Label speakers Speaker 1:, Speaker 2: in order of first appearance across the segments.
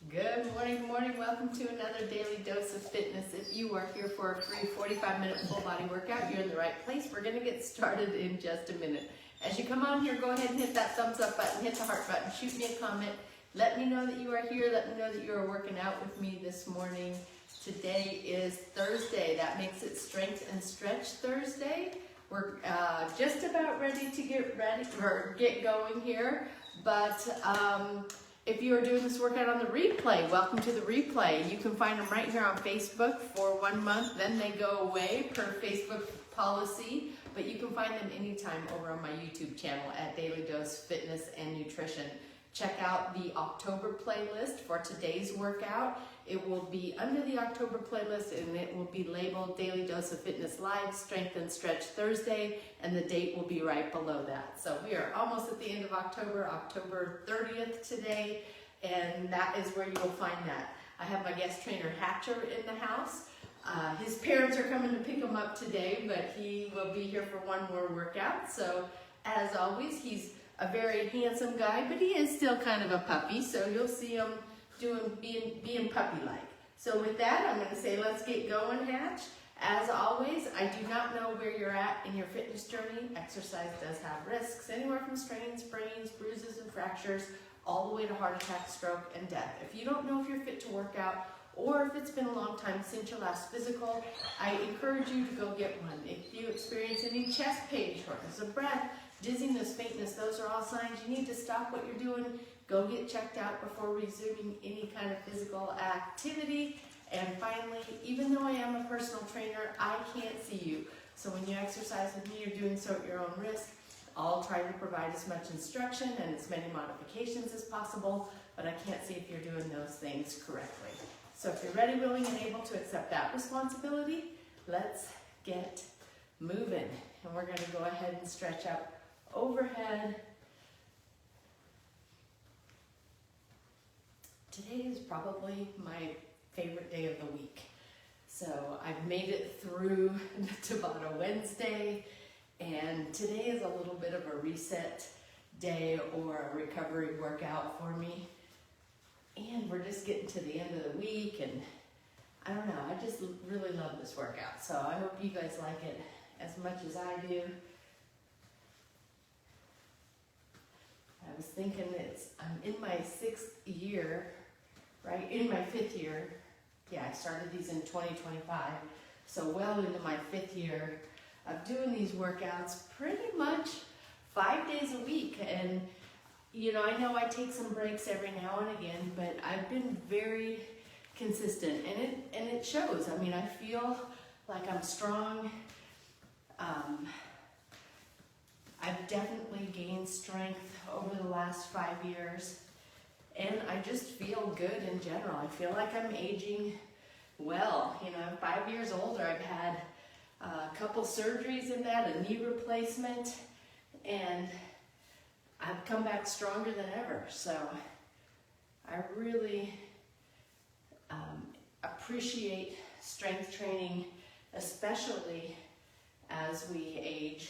Speaker 1: Good morning. Welcome to another daily dose of fitness. If you are here for a free 45-minute full body workout, you're in the right place. We're going to get started in just a minute. As you come on here, go ahead and hit that thumbs up button, hit the heart button, shoot me a comment. Let me know that you are here. Let me know that you are working out with me this morning. Today is Thursday. That makes it Strength and Stretch Thursday. We're just about ready to get going here, but if you are doing this workout on the replay, welcome to the replay. You can find them right here on Facebook for 1 month, then they go away per Facebook policy, but you can find them anytime over on my YouTube channel at Daily Dose Fitness and Nutrition. Check out the October playlist for today's workout. It will be under the October playlist and it will be labeled Daily Dose of Fitness Live Strength and Stretch Thursday, and the date will be right below that. So we are almost at the end of October, October 30th today, and that is where you will find that. I have my guest trainer Hatcher in the house. His parents are coming to pick him up today, but he will be here for one more workout. So as always, he's a very handsome guy, but he is still kind of a puppy, so you'll see him being puppy-like. So with that, I'm going to say let's get going, Hatch. As always, I do not know where you're at in your fitness journey. Exercise does have risks, anywhere from strains, sprains, bruises, and fractures, all the way to heart attack, stroke, and death. If you don't know if you're fit to work out, or if it's been a long time since your last physical, I encourage you to go get one. If you experience any chest pain, shortness of breath, dizziness, faintness, those are all signs you need to stop what you're doing. Go get checked out before resuming any kind of physical activity. And finally, even though I am a personal trainer, I can't see you. So when you exercise with me, you're doing so at your own risk. I'll try to provide as much instruction and as many modifications as possible, but I can't see if you're doing those things correctly. So if you're ready, willing, and able to accept that responsibility, let's get moving. And we're going to go ahead and stretch out overhead. Today is probably my favorite day of the week. So I've made it through Tabata Wednesday, and today is a little bit of a reset day or a recovery workout for me. And we're just getting to the end of the week, and I don't know, I just really love this workout. So I hope you guys like it as much as I do. I was thinking I'm in my 6th year, right? In my 5th year. Yeah, I started these in 2025. So well into my 5th year of doing these workouts pretty much 5 days a week. And, you know I take some breaks every now and again, but I've been very consistent. And it shows. I mean, I feel like I'm strong. I've definitely gained strength over the last 5 years, and I just feel good in general. I feel like I'm aging well. You know, I'm 5 years older. I've had a couple surgeries in that, a knee replacement, and I've come back stronger than ever. So I really appreciate strength training, especially as we age.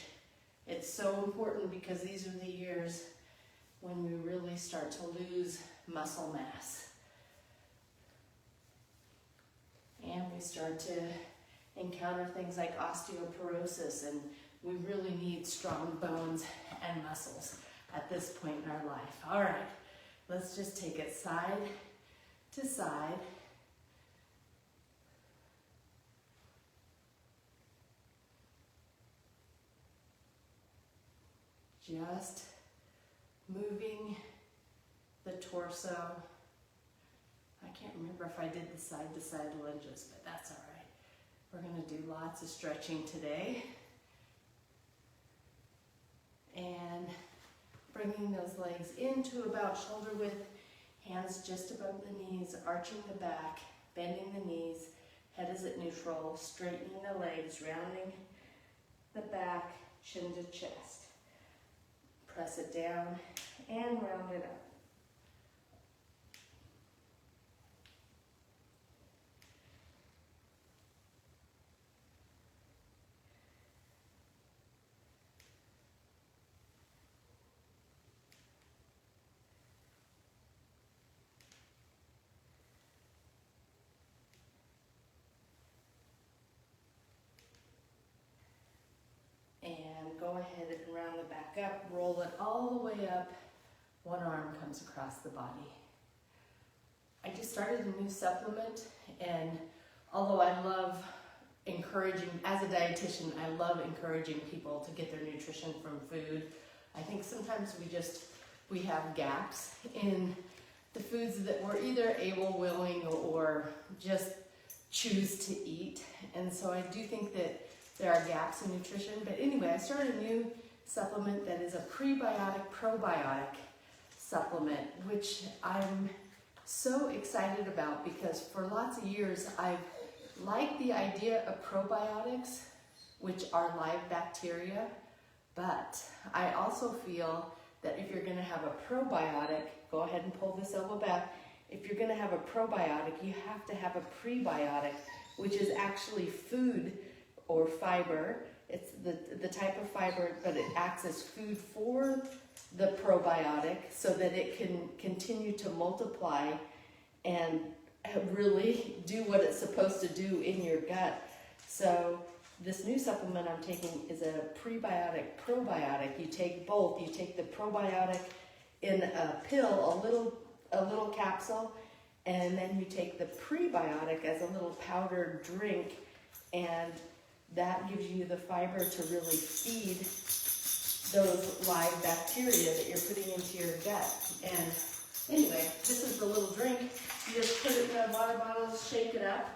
Speaker 1: It's so important because these are the years when we really start to lose muscle mass. And we start to encounter things like osteoporosis, and we really need strong bones and muscles at this point in our life. All right, let's just take it side to side. Just moving the torso. I can't remember if I did the side-to-side lunges, but that's all right. We're going to do lots of stretching today. And bringing those legs into about shoulder width, hands just above the knees, arching the back, bending the knees, head is at neutral, straightening the legs, rounding the back, chin to chest. Press it down and round it up. back up, roll it all the way up. One arm comes across the body. I just started a new supplement, and although I love encouraging, as a dietitian, I love encouraging people to get their nutrition from food. I think sometimes we have gaps in the foods that we're either able, willing, or just choose to eat. And so I do think that there are gaps in nutrition. But anyway, I started a new supplement that is a prebiotic, probiotic supplement, which I'm so excited about because for lots of years I've liked the idea of probiotics, which are live bacteria, but I also feel that if you're going to have a probiotic, go ahead and pull this elbow back. If you're going to have a probiotic, you have to have a prebiotic, which is actually food or fiber. It's the type of fiber, but it acts as food for the probiotic so that it can continue to multiply and really do what it's supposed to do in your gut. So this new supplement I'm taking is a prebiotic, probiotic. You take both. You take the probiotic in a pill, a little capsule, and then you take the prebiotic as a little powdered drink, and that gives you the fiber to really feed those live bacteria that you're putting into your gut. And anyway, this is the little drink. You just put it in a water bottle, shake it up,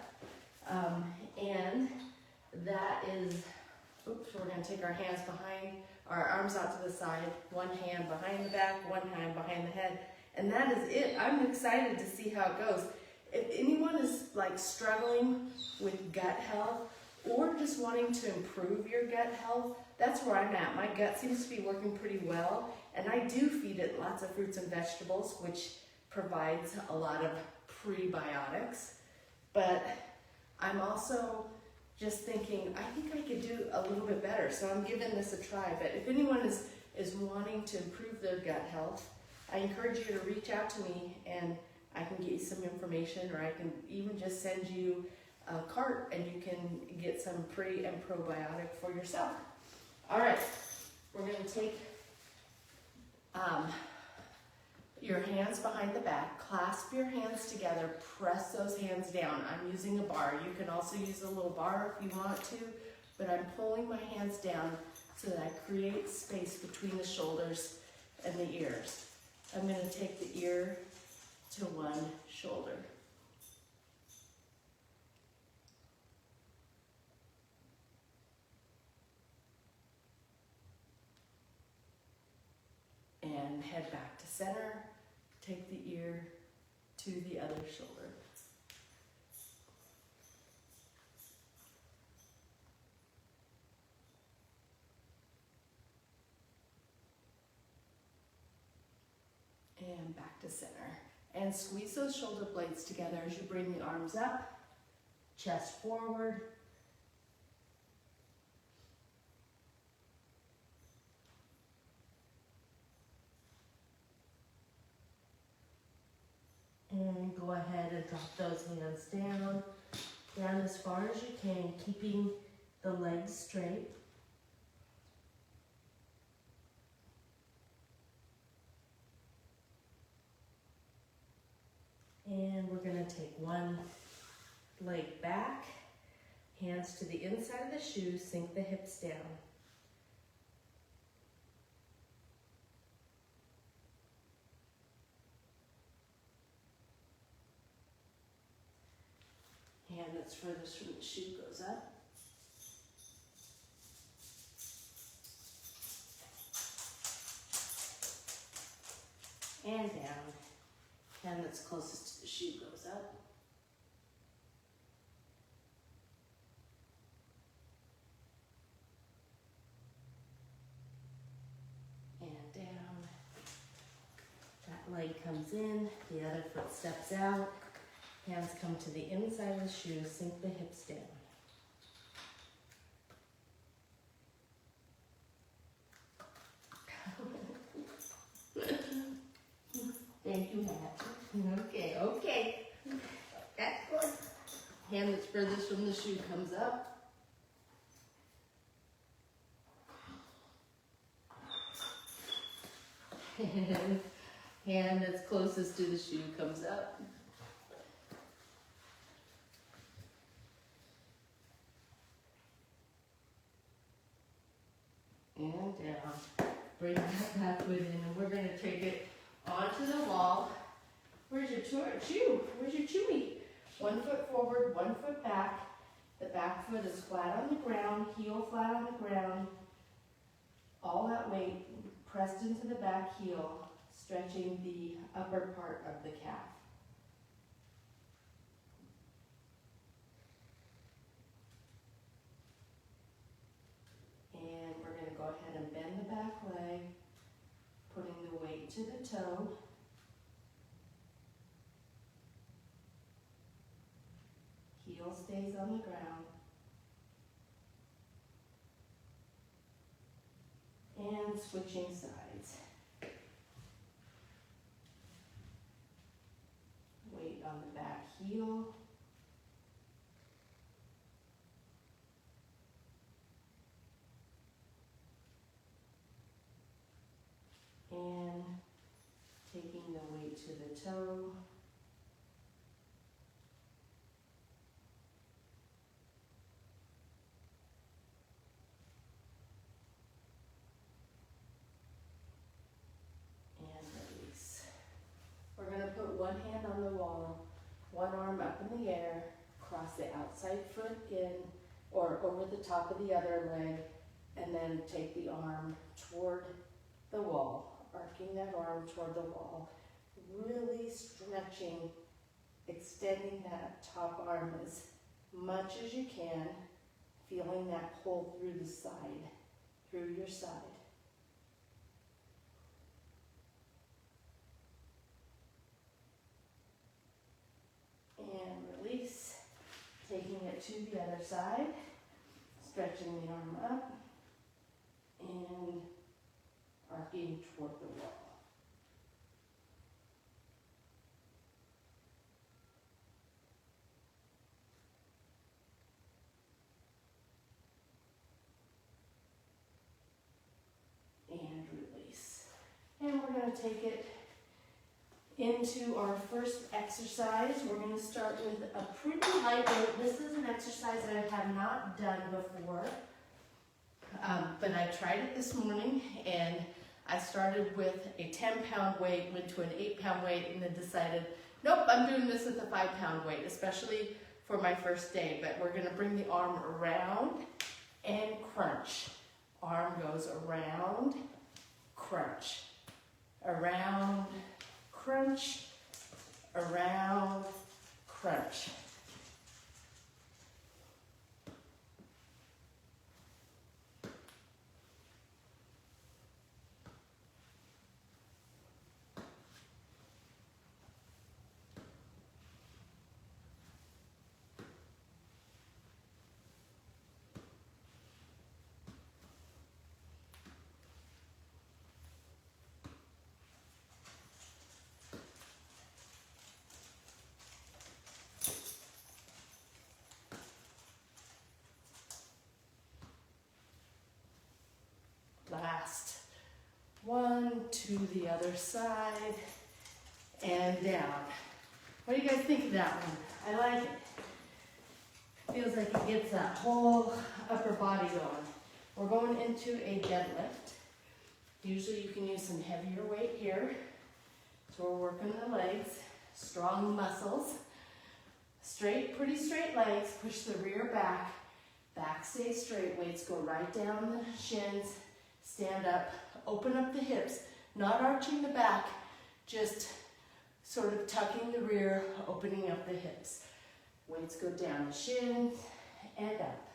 Speaker 1: and that is, oops, we're going to take our hands behind, our arms out to the side, one hand behind the back, one hand behind the head, and that is it. I'm excited to see how it goes. If anyone is like struggling with gut health or just wanting to improve your gut health, that's where I'm at. My gut seems to be working pretty well, and I do feed it lots of fruits and vegetables, which provides a lot of prebiotics, but I'm also just thinking, I think I could do a little bit better, so I'm giving this a try. But if anyone is wanting to improve their gut health, I encourage you to reach out to me, and I can get you some information, or I can even just send you a cart, and you can get some pre and probiotic for yourself. All right, we're going to take your hands behind the back, clasp your hands together, press those hands down. I'm using a bar. You can also use a little bar if you want to, but I'm pulling my hands down so that I create space between the shoulders and the ears. I'm going to take the ear to one shoulder. And head back to center. Take the ear to the other shoulder. And back to center. And squeeze those shoulder blades together as you bring the arms up, chest forward. And go ahead and drop those hands down as far as you can, keeping the legs straight. And we're going to take one leg back, hands to the inside of the shoe, sink the hips down. Hand that's furthest from the shoe goes up. And down. Hand that's closest to the shoe goes up. And down. That leg comes in, the other foot steps out. Hands come to the inside of the shoe, sink the hips down. Thank you, Matt. Okay. That's good. Hand that's furthest from the shoe comes up. Hand that's closest to the shoe comes up. And down. Bring that back foot in, and we're going to take it onto the wall. Where's your shoe? Where's your chewy? 1 foot forward, 1 foot back. The back foot is flat on the ground, heel flat on the ground. All that weight pressed into the back heel, stretching the upper part of the calf. And we're going to go ahead and bend the back leg, putting the weight to the toe. Heel stays on the ground. And switching sides. Weight on the back heel. And taking the weight to the toe. We're going to put one hand on the wall, one arm up in the air, cross the outside foot in or over the top of the other leg, and then take the arm toward the wall, arcing that arm toward the wall, really stretching, extending that top arm as much as you can, feeling that pull through the side, through your side. And release, taking it to the other side, stretching the arm up, and arcing toward the wall. And release. And we're going to take it into our first exercise. We're going to start with a pretty lightweight. This is an exercise that I have not done before, but I tried it this morning, and I started with a 10-pound weight, went to an 8-pound weight, and then decided, nope, I'm doing this with a 5-pound weight, especially for my first day. But we're going to bring the arm around and crunch. Arm goes around, crunch, around, crunch, around, crunch. Last one, to the other side, and down. What do you guys think of that one? I like it. Feels like it gets that whole upper body going. We're going into a deadlift. Usually you can use some heavier weight here. So we're working the legs, strong muscles, straight, pretty straight legs. Push the rear back, back stays straight. Weights go right down the shins. Stand up, open up the hips, not arching the back, just sort of tucking the rear, opening up the hips. Weights go down the shins and up.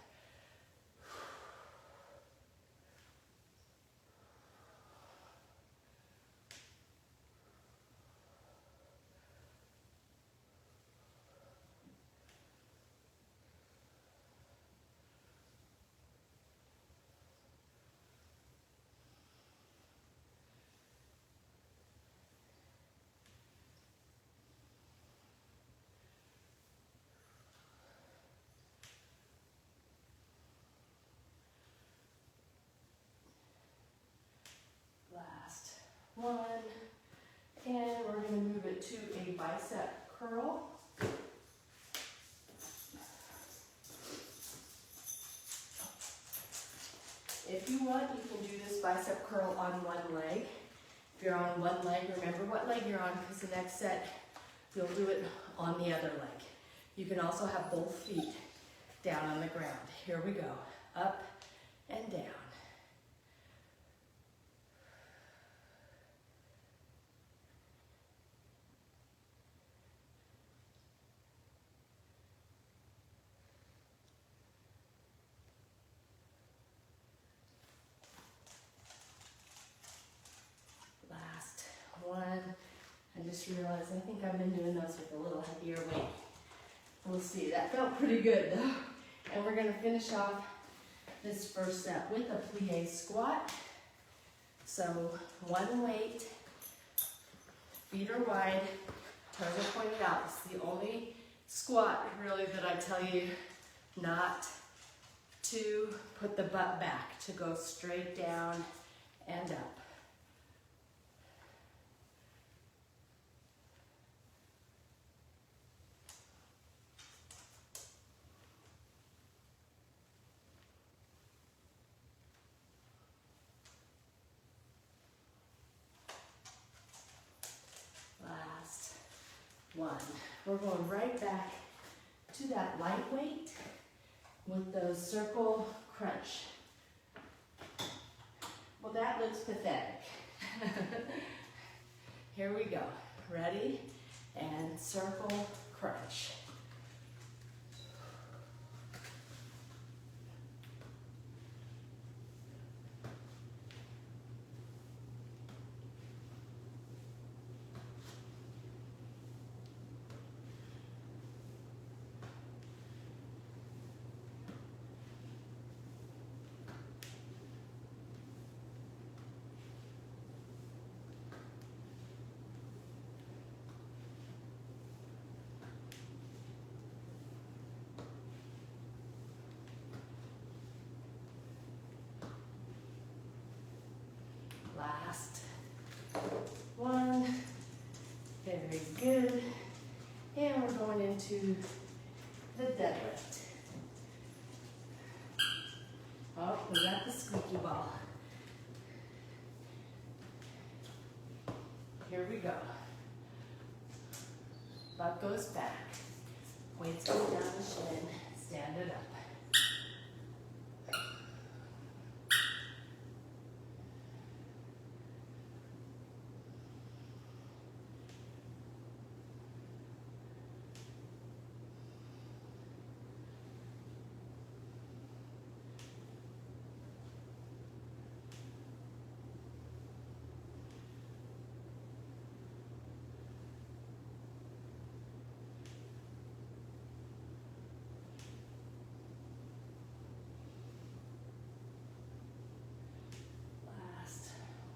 Speaker 1: One, And we're going to move it to a bicep curl. If you want, you can do this bicep curl on one leg. If you're on one leg, remember what leg you're on, because the next set, you'll do it on the other leg. You can also have both feet down on the ground. Here we go. Up and down. Last one. I just realized I think I've been doing those with a little heavier weight. We'll see. That felt pretty good though. And we're going to finish off this first set with a plie squat. So one weight, feet are wide, toes are pointed out. It's the only squat really that I tell you not to put the butt back, to go straight down and up. One. We're going right back to that lightweight with those circle crunch. Well, that looks pathetic. Here we go. Ready? And circle crunch. Last one. Very good. And we're going into the deadlift. Oh, we got the squeaky ball. Here we go. Butt goes back. Weights go down the shin. Stand it up.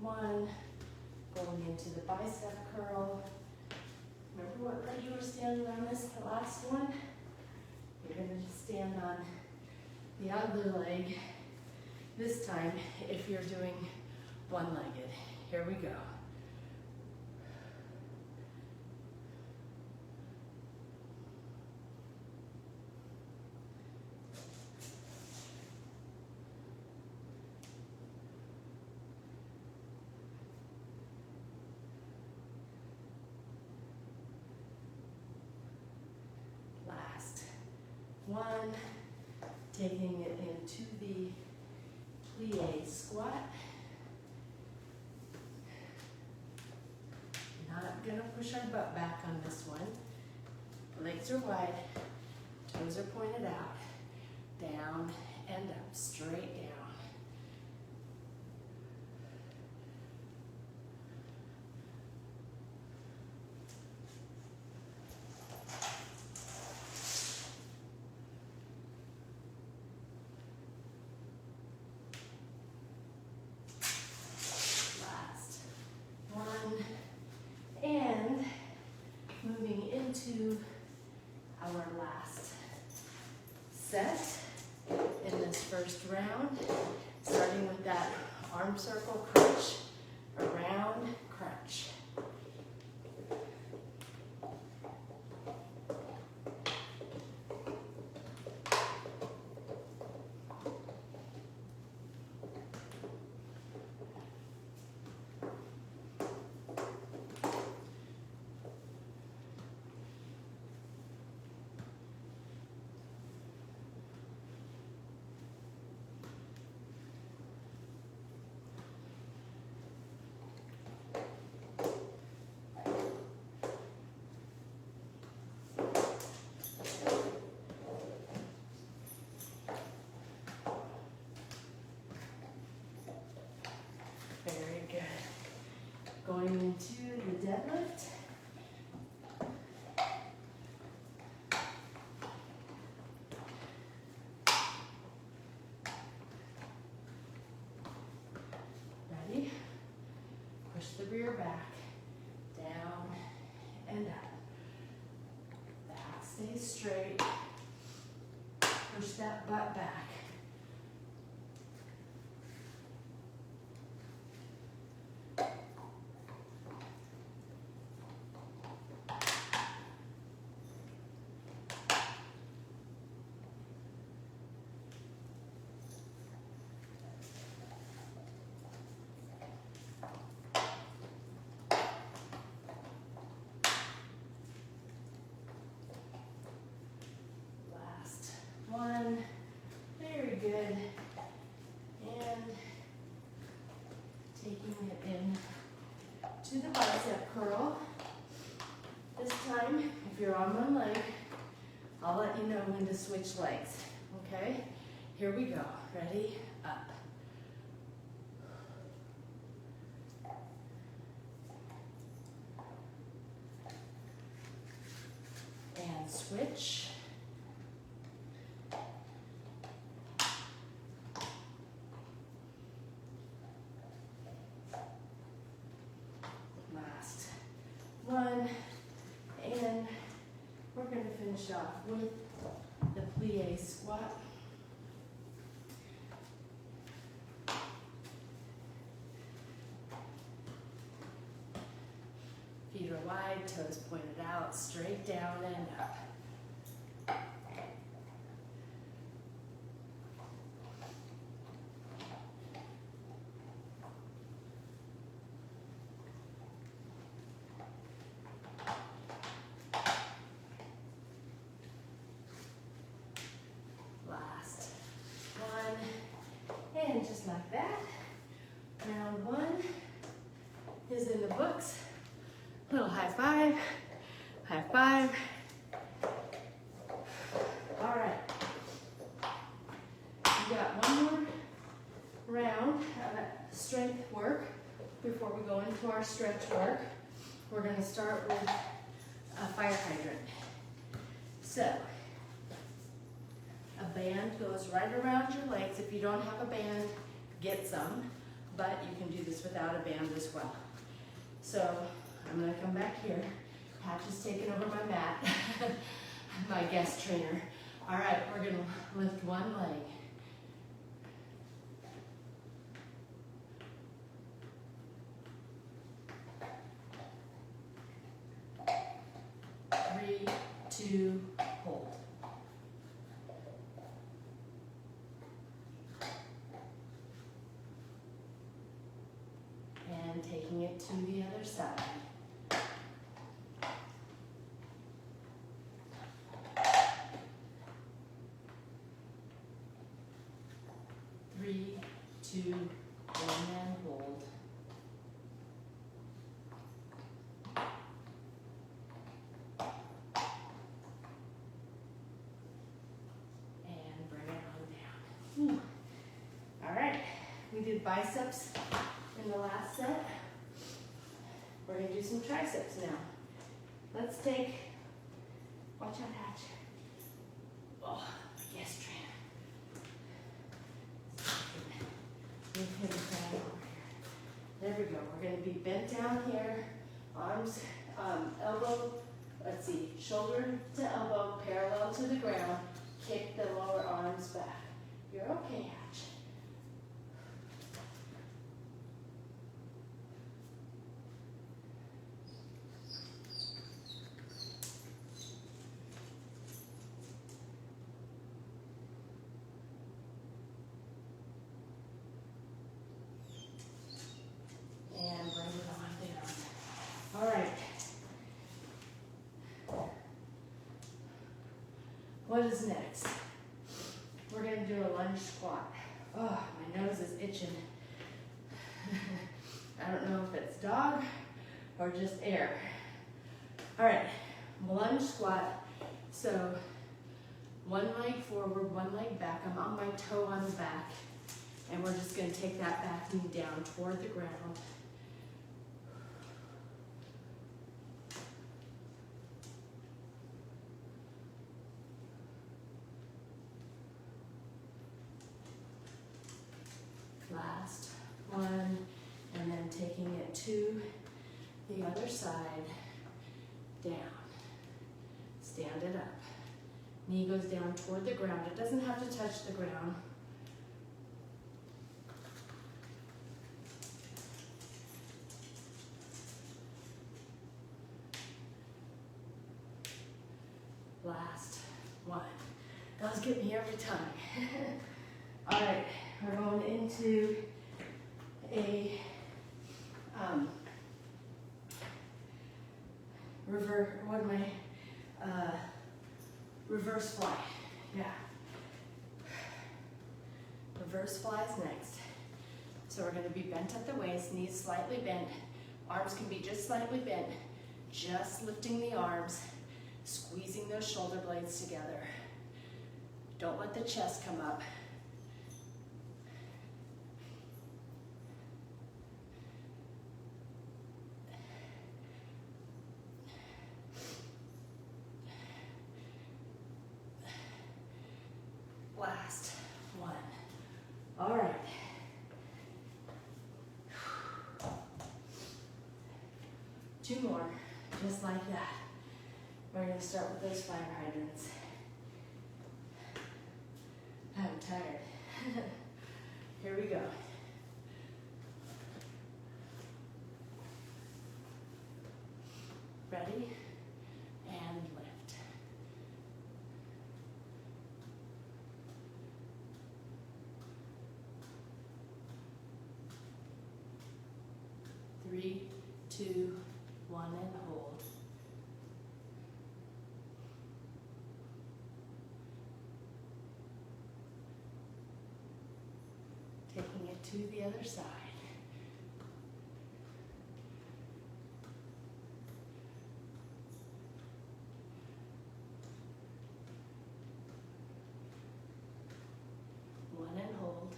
Speaker 1: One, going into the bicep curl. Remember what leg you were standing on this, the last one? You're going to stand on the other leg this time if you're doing one-legged. Here we go. One, taking it into the plie squat. Not gonna push our butt back on this one. Legs are wide, toes are pointed out, down and up, straight down. To our last set in this first round, starting with that arm circle crunch, around crunch. deadlift. Ready? Push the rear back, down and up. Back stays straight. Push that butt back. One, very good, and taking it in to the bicep curl. This time, if you're on one leg, I'll let you know when to switch legs, okay? Here we go, ready, up. And switch. One, and we're going to finish off with the plie squat. Feet are wide, toes pointed out, straight down and up. And just like that, round one is in the books. Little high five, high five. All right, we got one more round of strength work before we go into our stretch work. We're going to start with a fire hydrant. So, a band goes right around your legs. If you don't have a band, get some, but you can do this without a band as well. So I'm gonna come back here. Patch is taking over my mat, my guest trainer. All right, we're gonna lift one leg. Three, two, hold. And taking it to the other side. Three, two, one, and hold. And bring it on down. All right, we did biceps in the last set. We're going to do some triceps now. Let's take, watch out, Hatch. Oh, yes, trainer. Move him down over here. There we go. We're going to be bent down here, arms, elbow, let's see, shoulder to elbow, parallel to the ground. Kick the lower arms back. You're okay, Hatch. What is next? We're going to do a lunge squat. Oh, my nose is itching. I don't know if it's dog or just air. All right, lunge squat. So one leg forward, one leg back. I'm on my toe on the back. And we're just going to take that back knee down toward the ground. 1, and then taking it to the other side, down. Stand it up. Knee goes down toward the ground. It doesn't have to touch the ground. Last one. Those get me every time. All right, we're going into a reverse fly. Yeah. Reverse fly is next. So we're going to be bent at the waist, knees slightly bent, arms can be just slightly bent, just lifting the arms, squeezing those shoulder blades together. Don't let the chest come up. Last one. All right. Two more, just like that. We're going to start with those fire hydrants. I'm tired. Here we go. Ready? And lift. Three, two, one, and hold. Taking it to the other side. One and hold.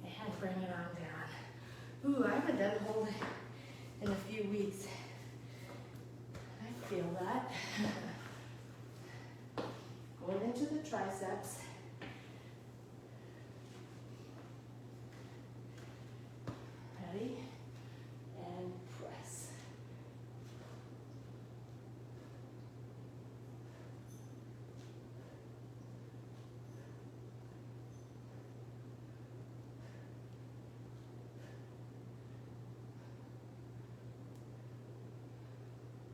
Speaker 1: And bring it on down. Ooh, I haven't done holding in a few weeks. I feel that. Going into the triceps. Ready? And press.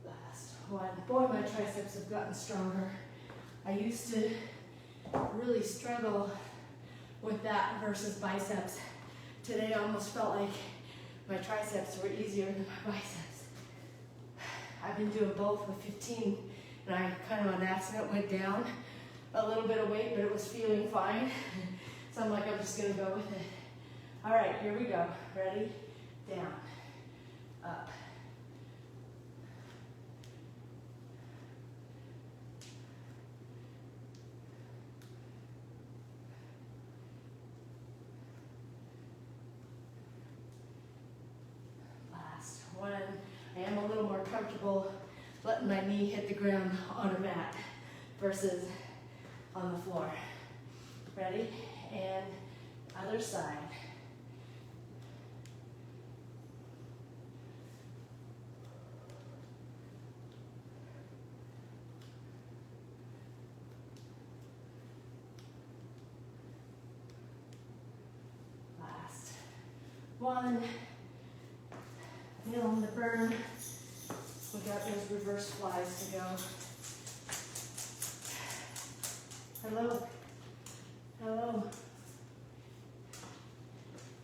Speaker 1: Last one. Boy, my triceps have gotten stronger. I used to really struggle with that versus biceps. Today I almost felt like my triceps were easier than my biceps. I've been doing both with 15, and I kind of on accident went down a little bit of weight, but it was feeling fine. So I'm like, I'm just gonna go with it. All right, here we go. Ready? Down, up. Last one. I am a little more comfortable letting my knee hit the ground on a mat versus on the floor. Ready? And other side. Last one. Feeling the burn. We got those reverse flies to go. Hello. Hello.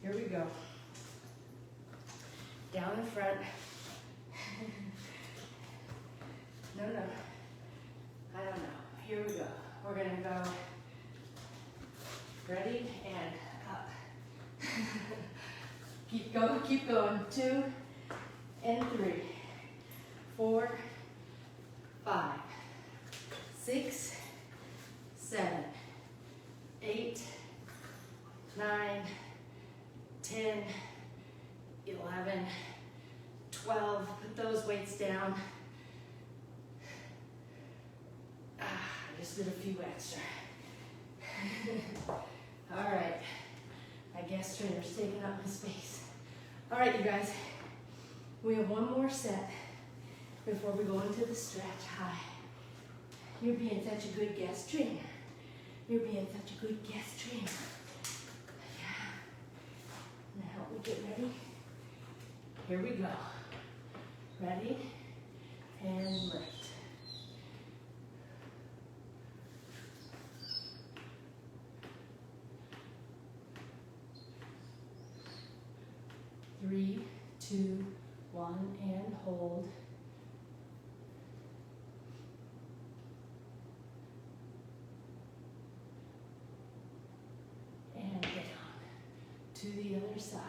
Speaker 1: Here we go. Down in front. No. I don't know. Here we go. We're gonna go. Ready? And up. Keep going, keep going. 2 and 3, 4, 5, 6, 7, 8, 9, 10, 11, 12. Put those weights down. just did a few extra. All right. My guest trainer's taking up my space. All right, you guys. We have one more set before we go into the stretch. Hi. You're being such a good guest trainer. You're being such a good guest trainer. Yeah. Now help me get ready. Here we go. Ready? And lift. Three, two, one, and hold. And down to the other side.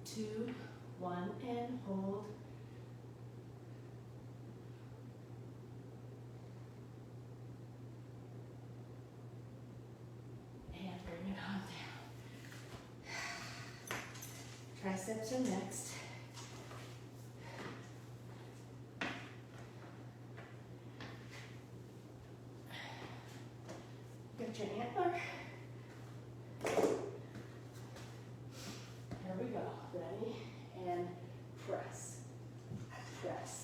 Speaker 1: Two, one, and hold. And bring it on down. Triceps are next. Get your antler. Here we go. Ready? And press. Press.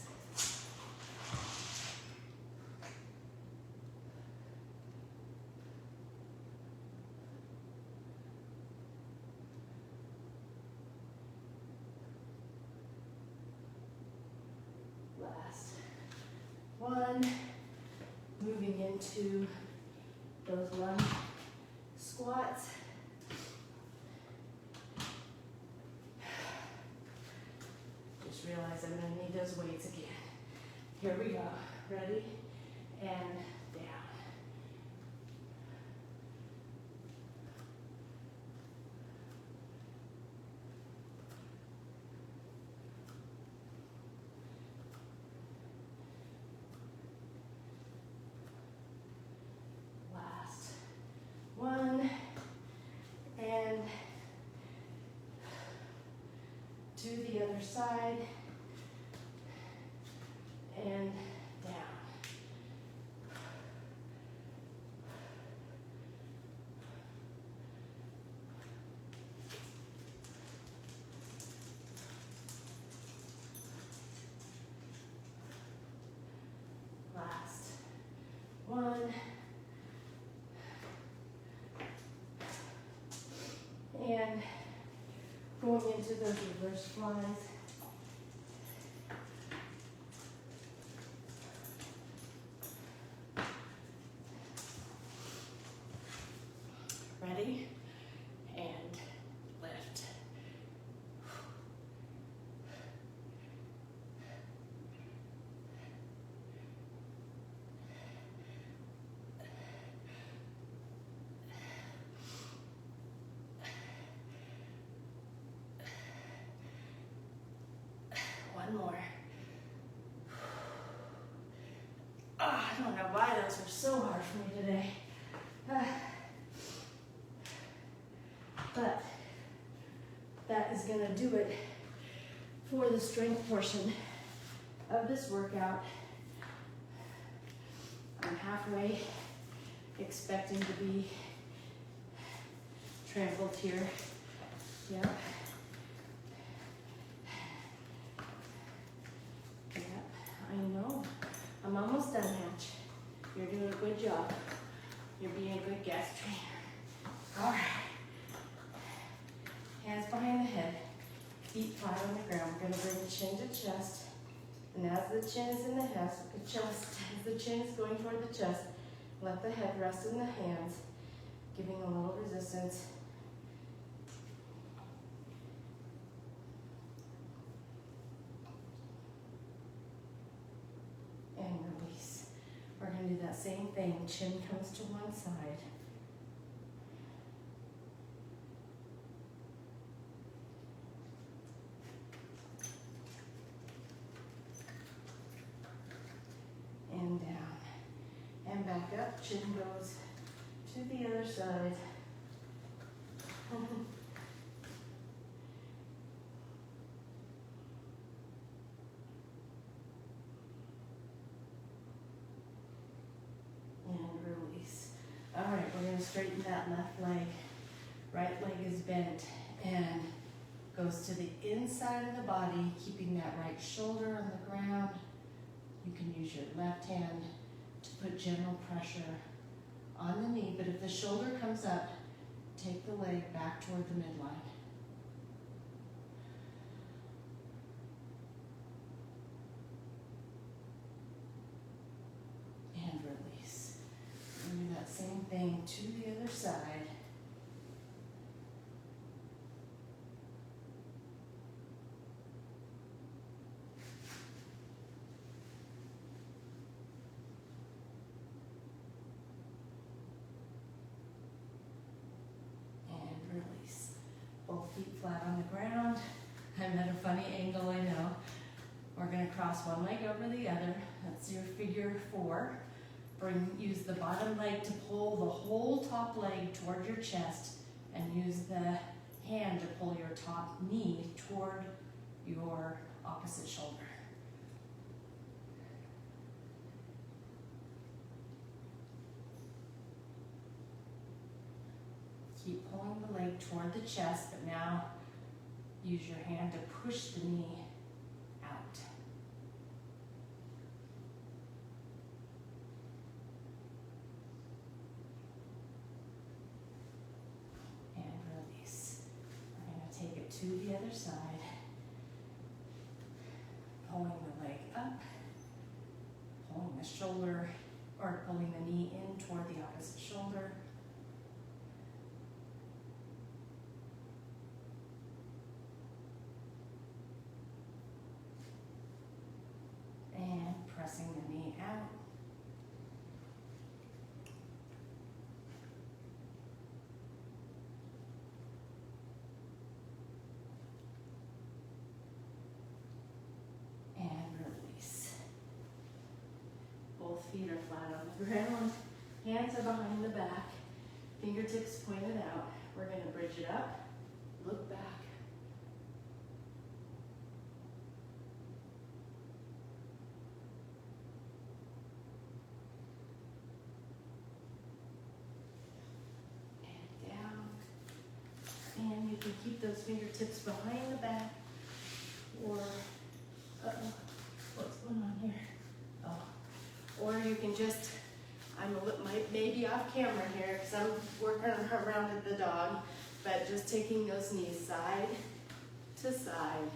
Speaker 1: Last one. Moving into those lunge squats. Just realize I'm going to need those weights again. Here we go. Ready? And down. Last one. And to the other side. And down. Last one. And going into those reverse flies. Ready? And lift. One more. Oh, I don't know why those were so hard for me today. But that is going to do it for the strength portion of this workout. I'm halfway, expecting to be trampled here. Yep. Yep, I know. I'm almost done, Hatch. You're doing a good job. You're being a good guest trainer. All right. Hands behind the head, feet flat on the ground. We're going to bring the chin to chest. And as the chin is in the chest, as the chin is going toward the chest, let the head rest in the hands, giving a little resistance. And release. We're going to do that same thing. Chin comes to one side. And down. And back up. Chin goes to the other side. And release. All right, we're gonna straighten that left leg. Right leg is bent and goes to the inside of the body, keeping that right shoulder on the ground. You can use your left hand to put gentle pressure on the knee, but if the shoulder comes up, take the leg back toward the midline. And release. And do that same thing to the other side. Release. Both feet flat on the ground. I'm at a funny angle, I know. We're going to cross one leg over the other. That's your figure 4. Use the bottom leg to pull the whole top leg toward your chest, and use the hand to pull your top knee toward your opposite shoulder. Keep pulling the leg toward the chest, but now use your hand to push the knee out. And release. We're going to take it to the other side. Pulling the leg up, pulling the shoulder, or pulling the knee in toward the opposite shoulder. And pressing the knee out. And release. Both feet are flat on the ground. Hands are behind the back. Fingertips pointed out. We're going to bridge it up. Look back. And you can keep those fingertips behind the back, or, what's going on here? Oh, or you can just, maybe off camera here because I'm working around at the dog, but just taking those knees side to side.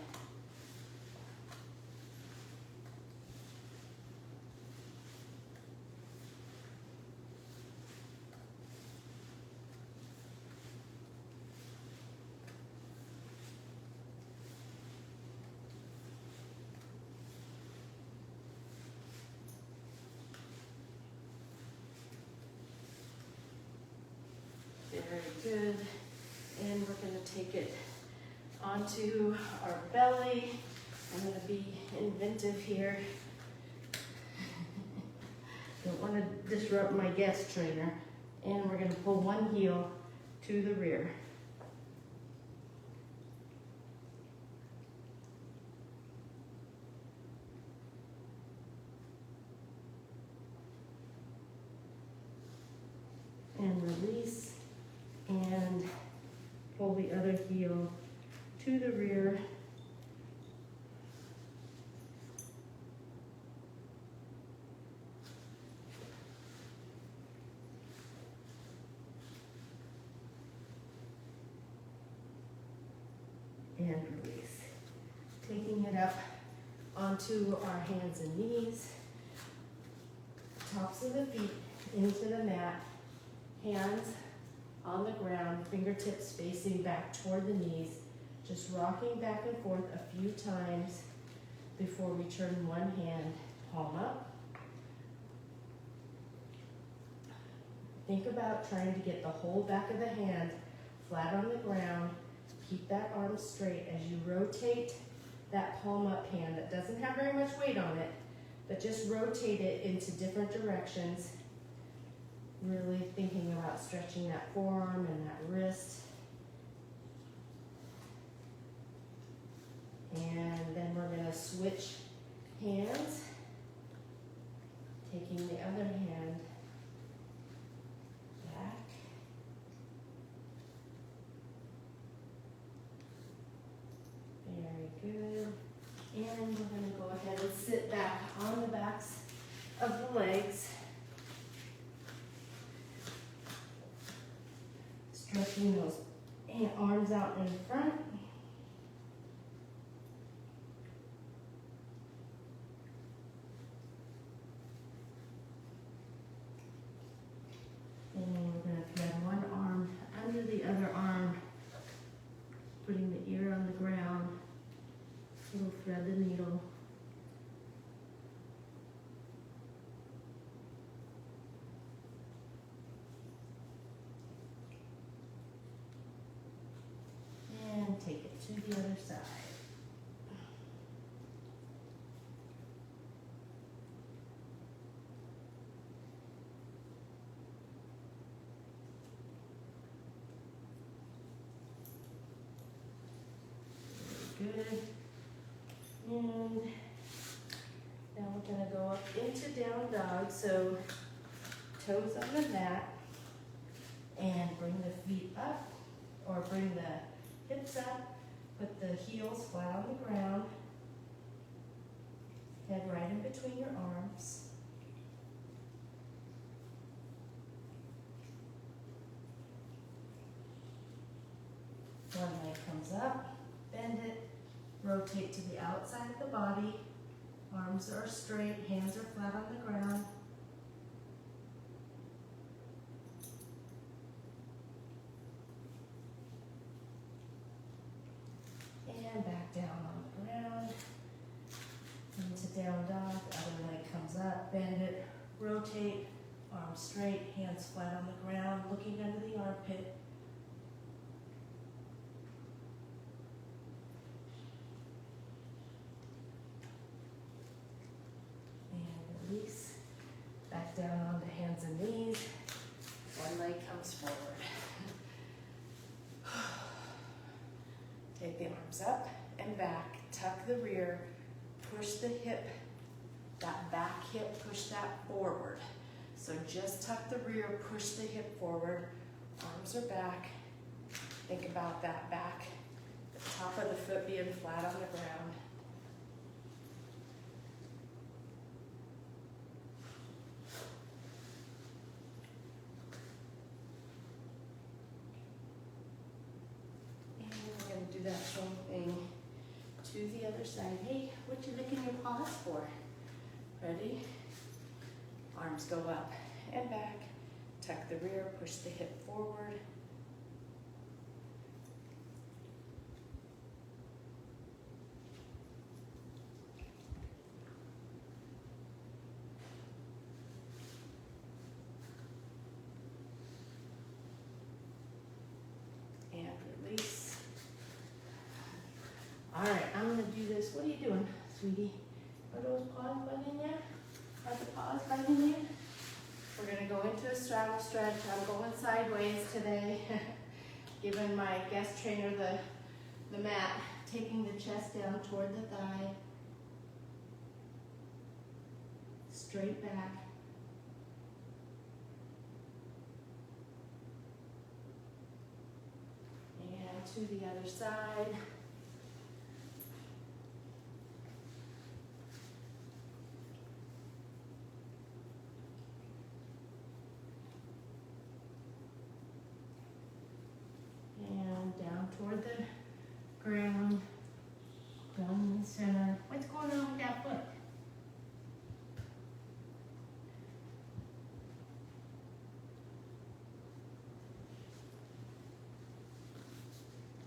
Speaker 1: Very good. And we're going to take it onto our belly. I'm going to be inventive here. Don't want to disrupt my guest trainer. And we're going to pull one heel to the rear. And release. And pull the other heel to the rear. And release. Taking it up onto our hands and knees, tops of the feet into the mat, hands on the ground, fingertips facing back toward the knees, just rocking back and forth a few times before we turn one hand palm up. Think about trying to get the whole back of the hand flat on the ground. Keep that arm straight as you rotate that palm up hand that doesn't have very much weight on it, but just rotate it into different directions. Really thinking about stretching that forearm and that wrist And then we're gonna switch hands, taking the other hand back. Very good. And we're gonna go ahead and sit back on the backs of the legs. Stretching those arms out in front. And we're going to thread one arm under the other arm, putting the ear on the ground. We'll thread the needle. And take it to the other side. Good. And now we're going to go up into down dog. So toes on the mat and bring the feet up, or bring the hips up, put the heels flat on the ground, head right in between your arms. One leg comes up, bend it, rotate to the outside of the body, arms are straight, hands are flat on the ground. And back down on the ground, into down dog, the other leg comes up, bend it, rotate, arms straight, hands flat on the ground, looking under the armpit. And release, back down onto hands and knees, one leg comes forward. Take the arms up and back, tuck the rear, push the hip, that back hip, push that forward. So just tuck the rear, push the hip forward, arms are back. Think about that back, the top of the foot being flat on the ground. Do that same thing to the other side. Hey, what you licking your paws for? Ready? Arms go up and back. Tuck the rear, push the hip forward. And release. All right, I'm gonna do this. What are you doing, sweetie? Are those paws biting you? Are the paws biting you? We're gonna go into a straddle stretch. I'm going sideways today, giving my guest trainer the mat, taking the chest down toward the thigh, straight back. And to the other side. Down toward the ground, down in the center. What's going on with that foot?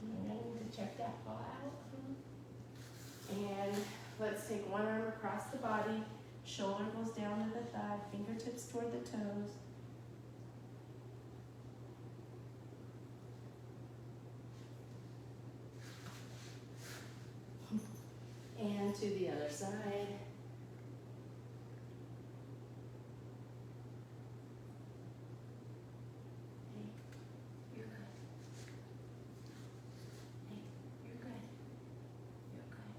Speaker 1: I need to check that paw out. And let's take one arm across the body, shoulder goes down to the thigh, fingertips toward the toes. And to the other side. Hey, you're good. Hey, you're good. You're good.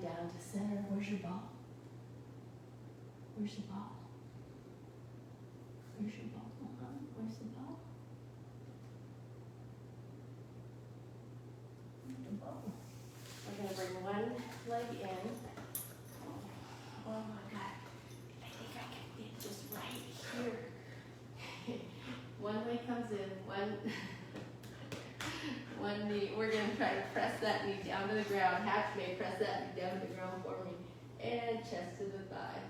Speaker 1: down to center. Where's your ball? Where's the ball? Where's your ball? Where's the ball? Where's the ball? We're going to bring one leg in. Oh my God. I think I can get just right here. One leg comes in, one knee. We're going to try to press that knee down to the ground. Halfway, press that knee down to the ground for me. And chest to the thigh.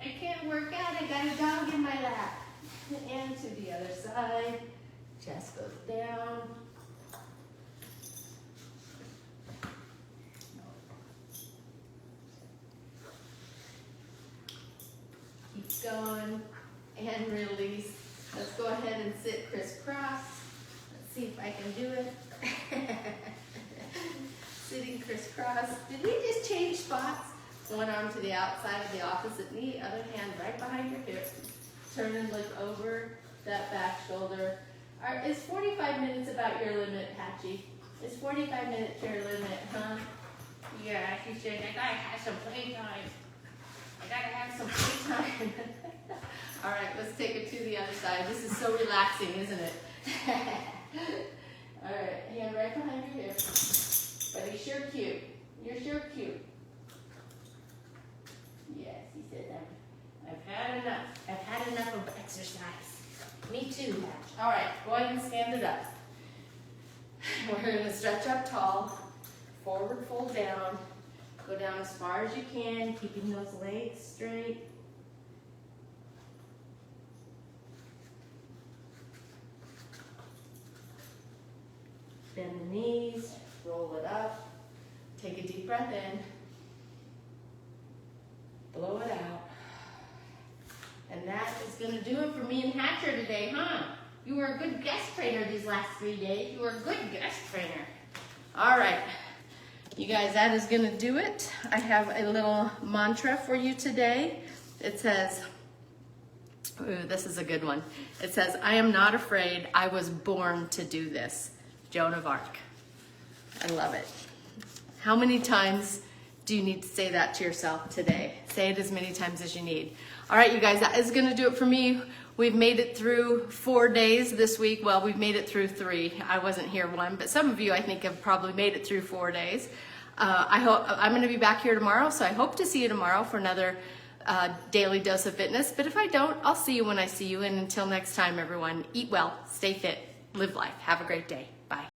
Speaker 1: I can't work out, I got a dog in my lap. And to the other side, chest goes down. Keep going and release. Let's go ahead and sit crisscross. Let's see if I can do it. Sitting crisscross. Did we just change spots? One arm to the outside of the opposite knee, other hand right behind your hip. Turn and look over that back shoulder. Is 45 minutes about your limit, Patchy? Is 45 minutes your limit, huh? Yeah, she said, I gotta have some playtime. I gotta have some playtime. All right, let's take it to the other side. This is so relaxing, isn't it? All right, hand right behind your hip. But he's sure cute. You're sure cute. Yes, he said, I've had enough. I've had enough of exercise. Me too. All right, go ahead and stand it up. We're going to stretch up tall, forward fold down, go down as far as you can, keeping those legs straight. Bend the knees, roll it up, take a deep breath in. Blow it out. And that is going to do it for me and Hatcher today, huh? You were a good guest trainer these last 3 days. You were a good guest trainer. All right. You guys, that is going to do it. I have a little mantra for you today. It says, ooh, this is a good one. It says, I am not afraid. I was born to do this. Joan of Arc. I love it. How many times do you need to say that to yourself today? Say it as many times as you need. All right, you guys, that is going to do it for me. We've made it through 4 days this week. Well, we've made it through 3. I wasn't here one, but some of you, I think, have probably made it through 4 days. I'm going to be back here tomorrow, so I hope to see you tomorrow for another daily dose of fitness. But if I don't, I'll see you when I see you. And until next time, everyone, eat well, stay fit, live life. Have a great day. Bye.